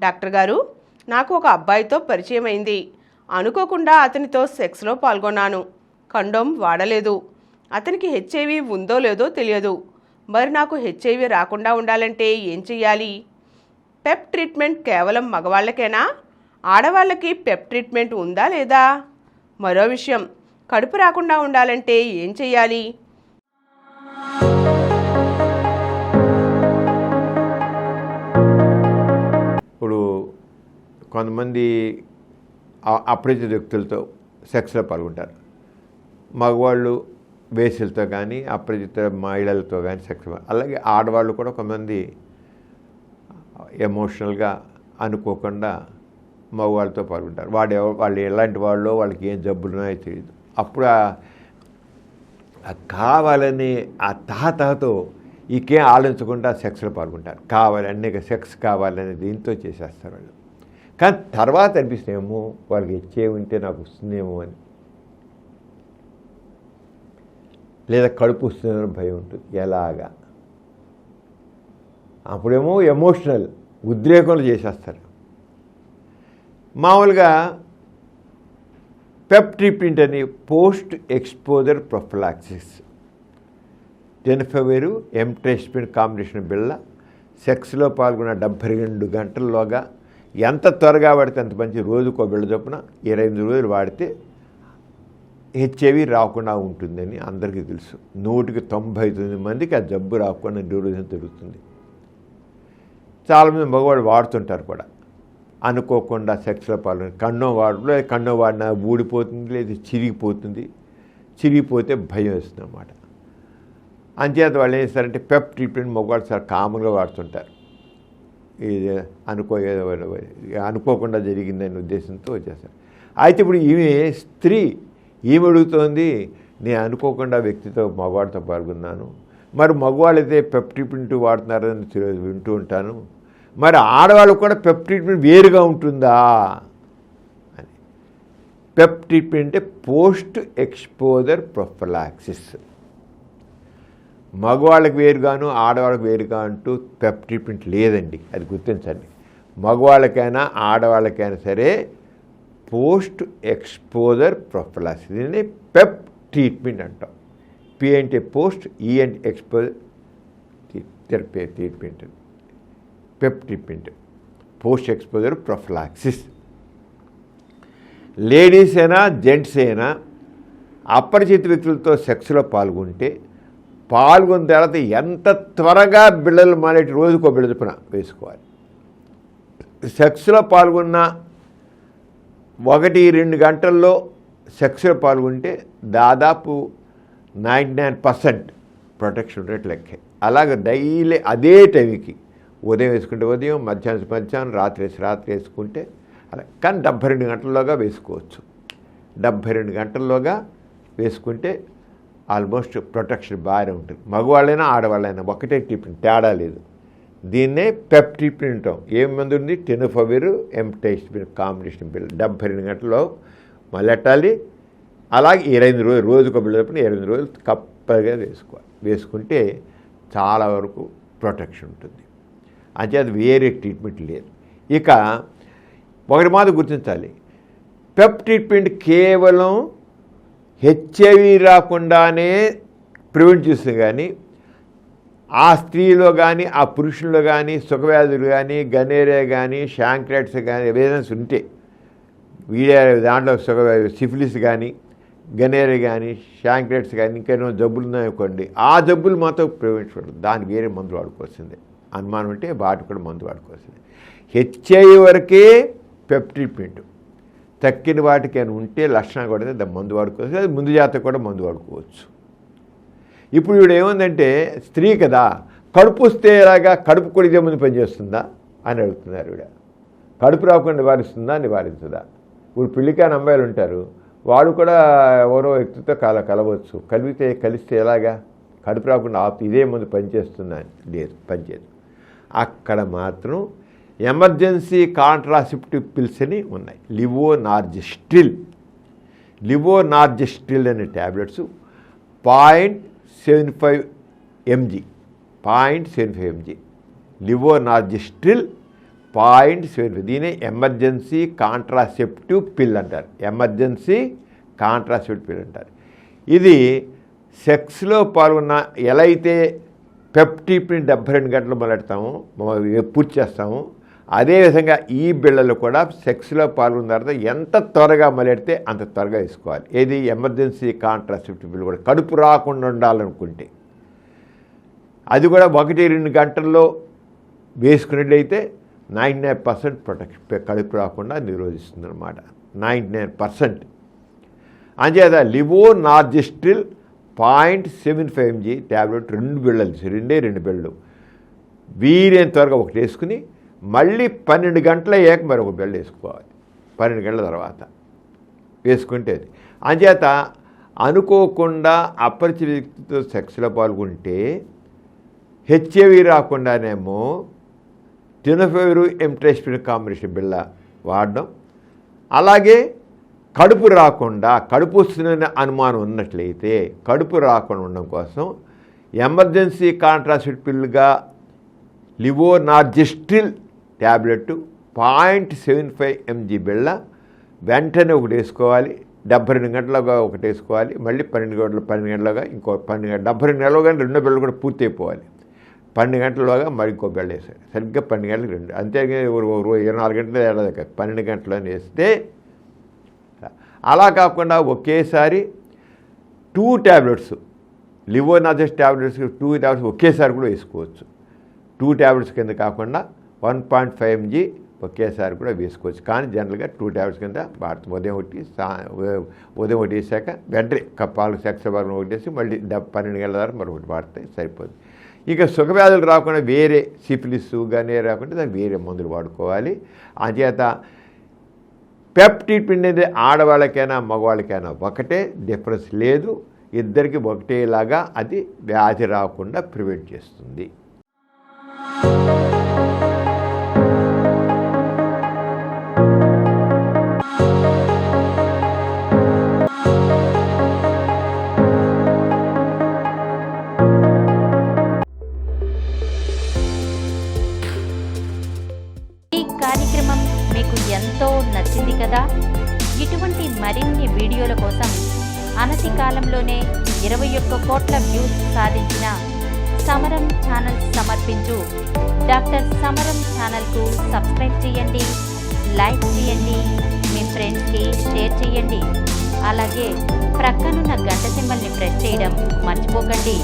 Doctor గారు, నాకు ఒక అబ్బాయితో పరిచయం అయింది. అనుకోకుండా అతనితో సెక్స్లో పాల్గొన్నాను. కండోమ్ వాడలేదు. అతనికి హెచ్ఐవి ఉందో లేదో తెలియదు. మరి నాకు హెచ్ఐవి రాకుండా ఉండాలంటే ఏం చెయ్యాలి? పెప్ ట్రీట్మెంట్ కేవలం మగవాళ్ళకేనా? ఆడవాళ్ళకి పెప్ ట్రీట్మెంట్ ఉందా లేదా? మరో విషయం, కడుపు రాకుండా ఉండాలంటే ఏం చెయ్యాలి? ఇప్పుడు కొంతమంది అపరిచిత వ్యక్తులతో సెక్స్లో పాల్గొంటారు. మగవాళ్ళు వేసులతో కానీ అపరిచిత మహిళలతో కానీ సెక్స్. అలాగే ఆడవాళ్ళు కూడా కొంతమంది ఎమోషనల్గా అనుకోకుండా మగవాళ్ళతో పాల్గొంటారు. వాళ్ళు ఎలాంటి వాళ్ళు, వాళ్ళకి ఏం జబ్బులు ఉన్నాయో తెలియదు. అప్పుడు కావాలని ఆ తహతహతో ఇంకేం ఆలోచించకుండా సెక్స్లో పాల్గొంటారు. కావాలని సెక్స్ కావాలని దీంతో చేసేస్తారు వాళ్ళు. కానీ తర్వాత అనిపిస్తేమో వాళ్ళకి హెచ్ఐవి ఉంటే నాకు వస్తుందేమో అని, లేదా కడుపు వస్తుందని భయం ఉంటుంది. ఎలాగా? అప్పుడేమో ఎమోషనల్ ఉద్రేకంలో చేసేస్తారు. మామూలుగా పెప్ ట్రీట్మెంట్ అని పోస్ట్ ఎక్స్పోజర్ ప్రొఫిలాక్సిస్, టెనఫవిర్ ఎంట్రెస్పిన్ కాంబినేషన్ బిళ్ళ సెక్స్లో పాల్గొన్న 72 గంటల్లోగా ఎంత త్వరగా వాడితే అంత మంచి. రోజుకో బిళ్ళ చొప్పున 28 రోజులు వాడితే హెచ్ఐవి రాకుండా ఉంటుందని అందరికీ తెలుసు. 199 మందికి ఆ జబ్బు రాకుండా డ్యూరేషన్ తిరుగుతుంది. చాలామంది మగవాళ్ళు వాడుతుంటారు కూడా. అనుకోకుండా సెక్స్లో పాల్గొని కండో వాడినా ఊడిపోతుంది, లేదా చిరిగిపోతుంది. చిరిగిపోతే భయం వేస్తుంది అన్నమాట. అంచేత వాళ్ళు ఏం చేస్తారంటే పెప్ ట్రీట్మెంట్ మగవాళ్ళు చాలా కామన్గా వాడుతుంటారు. ఇది అనుకోకుండా జరిగిందనే ఉద్దేశంతో వచ్చేస్తారు. అయితే ఇప్పుడు ఈమె స్త్రీ, ఈమె అడుగుతోంది, నేను అనుకోకుండా వ్యక్తితో మగవాడితో పాల్గొన్నాను. మరి మగవాళ్ళైతే పెప్ ట్రీట్మెంట్ వాడుతున్నారని వింటూ ఉంటాను. మరి ఆడవాళ్ళు కూడా పెప్ ట్రీట్మెంట్ వేరుగా ఉంటుందా అని. పెప్ ట్రీట్మెంట్ అంటే పోస్ట్ ఎక్స్పోజర్ ప్రొఫిలాక్సిస్. మగవాళ్ళకి వేరుగాను ఆడవాళ్ళకి వేరుగా అంటూ పెప్ ట్రీట్మెంట్ లేదండి, అది గుర్తించండి. మగవాళ్ళకైనా ఆడవాళ్ళకైనా సరే పోస్ట్ ఎక్స్పోజర్ ప్రొఫిలాక్సిస్, దీన్ని పెప్ ట్రీట్మెంట్ అంటాం. పి అంటే పోస్ట్, ఈ అంటే exposure, treatment. PEP treatment post exposure prophylaxis. Ladies అయినా జెంట్స్ అయినా అపరిచిత వ్యక్తులతో సెక్స్లో పాల్గొన్న తర్వాత ఎంత త్వరగా బిళ్ళలు మానేటి రోజుకో బిళ్ళ చొప్పున వేసుకోవాలి. సెక్స్లో పాల్గొన్న 1-2 గంటల్లో సెక్స్లో పాల్గొంటే దాదాపు 99% ప్రొటెక్షన్ రేట్ లెక్కే. అలాగే డైలీ అదే టైంకి ఉదయం వేసుకుంటే ఉదయం, మధ్యాహ్నం రాత్రి వేసుకుంటే అలా. కానీ 72 గంటల్లోగా వేసుకోవచ్చు. 72 గంటల్లోగా వేసుకుంటే ఆల్మోస్ట్ ప్రొటెక్షన్ బాగానే ఉంటుంది. మగవాళ్ళైనా ఆడవాళ్ళైనా ఒకటే ట్రీట్మెంట్, తేడా లేదు. దీన్నే పెప్ ట్రీట్మెంట్ అంటాం. ఏం మందు ఉంది? టెనఫవిర్ ఎంట్రెస్పిన్ కాంబినేషన్ బిళ్ళ 72 గంటల్లో మొదలెట్టాలి. అలాగే 28 రోజులు, రోజుకు బిళ్ళ చొప్పున 28 రోజులు కప్పగా వేసుకోవాలి. వేసుకుంటే చాలా వరకు ప్రొటెక్షన్ ఉంటుంది. అంటే అది వేరే ట్రీట్మెంట్ లేదు. ఇక ఒకటి మాత్రం గుర్తించాలి, పెప్ ట్రీట్మెంట్ కేవలం హెచ్ఐవి రాకుండానే ప్రివెంట్ చేస్తుంది. కానీ ఆ స్త్రీలో కానీ ఆ పురుషుల్లో కానీ సుఖవ్యాధులు కానీ గనేరియా కానీ షాంక్రైటిస్ కానీ ఎవిడెన్స్ ఉంటే దాంట్లో సిఫిలిస్ కానీ గనేరియా కానీ షాంక్రైటిస్ కానీ ఇంకేమో జబ్బులు ఉన్నాయనుకోండి, ఆ జబ్బులు మాత్రం ప్రివెంట్ చేయడం, దానికి వేరే మందులు వాడుకోవాల్సిందే. అనుమానం ఉంటే వాటికి కూడా మందు వాడుకోవాల్సిందే. హెచ్ఐవి వరకే పెప్ ట్రీట్మెంట్. తక్కిన వాటికి అని ఉంటే లక్షణాలు కూడా దాన్ని మందు వాడుకోవచ్చు. అది ముందు జాతకు కూడా మందు వాడుకోవచ్చు. ఇప్పుడు వీడు ఏముందంటే స్త్రీ కదా, కడుపు వస్తే ఎలాగా, కడుపు కొడితే ముందు పనిచేస్తుందా అని అడుగుతున్నారు. వీడ కడుపు రాకుండా నివారిస్తుందా, నివారించదా? ఇప్పుడు పెళ్ళికాని అమ్మాయిలు ఉంటారు, వాడు కూడా ఎవరో వ్యక్తితో కలవచ్చు. కలిస్తే ఎలాగా? కడుపు రాకుండా ఇదే ముందు పనిచేస్తుందా అని లేదు, పనిచేయదు. అక్కడ మాత్రం ఎమర్జెన్సీ కాంట్రాసెప్టివ్ పిల్స్ అని ఉన్నాయి. లివోనార్జెస్ట్రిల్ అనే ట్యాబ్లెట్స్ 0.75 mg లివోనార్జెస్ట్రిల్ 0.7. దీనే ఎమర్జెన్సీ కాంట్రాసెప్టివ్ పిల్ అంటారు. ఎమర్జెన్సీ కాంట్రాసెప్టివ్ పిల్ అంటారు. ఇది సెక్స్లో పాల్గొన్న ఎలా అయితే పెప్టిప్ని 72 గంటలు మొదలెడతాము, పూర్తి చేస్తాము, అదేవిధంగా ఈ బిళ్ళలు కూడా సెక్స్లో పాల్గొన్న తర్వాత ఎంత త్వరగా మొదలెడితే అంత త్వరగా వేసుకోవాలి. ఏది ఎమర్జెన్సీ కాంట్రాసెప్టివ్ పిల్ కూడా కడుపు రాకుండా ఉండాలనుకుంటే అది కూడా 1-2 గంటల్లో వేసుకున్నట్లయితే 99% ప్రొటెక్షన్, కడుపు రాకుండా నిరోధిస్తుంది అన్నమాట. 99%. అంచేత లివోనార్జిస్ట్రిల్ 0.75 mg ట్యాబ్లెట్ 2 బిళ్ళలు, 2 బిళ్ళలు వీరేం త్వరగా ఒకటి వేసుకుని మళ్ళీ 12 గంటల అయ్యాక మరొక బిళ్ళ వేసుకోవాలి. 12 గంటల తర్వాత వేసుకుంటే అది. అంచేత అనుకోకుండా అపరిచిత వ్యక్తితో సెక్స్లో పాల్గొంటే హెచ్ఐవి రాకుండానేమో టెనోఫెవిర్ ఎంట్రెస్పిరిన్ కాంబినేషన్ బిళ్ళ వాడడం, అలాగే కడుపు రాకుండా, కడుపు వస్తుందనే అనుమానం ఉన్నట్లయితే కడుపు రాకుండా ఉండడం కోసం ఎమర్జెన్సీ కాంట్రాసెప్టివ్ పిల్గా లివోనార్జిస్ట్రిల్ ట్యాబ్లెట్ 0.75 mg బిళ్ళ వెంటనే ఒకటి వేసుకోవాలి. 72 గంటలుగా ఒకటి వేసుకోవాలి. మళ్ళీ 12 గంటలుగా ఇంకో 12 గంటలు, 72 గంటలుగా 2 బిళ్ళలు కూడా పూర్తి అయిపోవాలి. 12 గంటలలోగా మరి ఇంకో బిళ్ళ వేసాలి. సరిగ్గా 12 గంటలకు 2, అంతేగా 24 గంటలు ఏడాది 12 గంటలని వేస్తే. అలా కాకుండా ఒకేసారి 2 ట్యాబ్లెట్స్, లివోనార్జిస్ ట్యాబ్లెట్స్ 2 ట్యాబ్లెట్స్ ఒకేసారి కూడా వేసుకోవచ్చు. 2 ట్యాబ్లెట్స్ కింద కాకుండా 1.5 mg ఒకేసారి కూడా వేసుకోవచ్చు. కానీ జనరల్గా 2 ట్యాబ్లెట్స్ కింద వాడుతుంది. ఉదయం ఒకటి వేసాక వెంటనే పాలు సెక్స్ భాగం ఒకటి వేసి మళ్ళీ 12 గంటల ద్వారా మరొకటి వాడితే సరిపోతుంది. ఇక సుఖవ్యాధులు రాకుండా వేరే సిఫిలిస్ కానీ రాకుండా దానికి వేరే మందులు వాడుకోవాలి. అంచేత పెప్టిడ్ అనేది ఆడవాళ్ళకైనా మగవాళ్ళకైనా ఒకటే, డిఫరెన్స్ లేదు. ఇద్దరికి ఒకటేలాగా అది వ్యాధి రాకుండా ప్రివెంట్ చేస్తుంది. ఈ కార్యక్రమం మీకు ఎంతో నచ్చింది కదా. ఇటువంటి మరిన్ని వీడియోల కోసం అనతి కాలంలోనే 21 కోట్ల వ్యూస్ సాధించిన సమరం ఛానల్ సమర్పించు డాక్టర్ సమరం ఛానల్కు సబ్స్క్రైబ్ చేయండి, లైక్ చేయండి, మీ ఫ్రెండ్స్కి షేర్ చేయండి. అలాగే ప్రక్కనున్న గంట సింబల్ని ప్రెస్ చేయడం మర్చిపోకండి.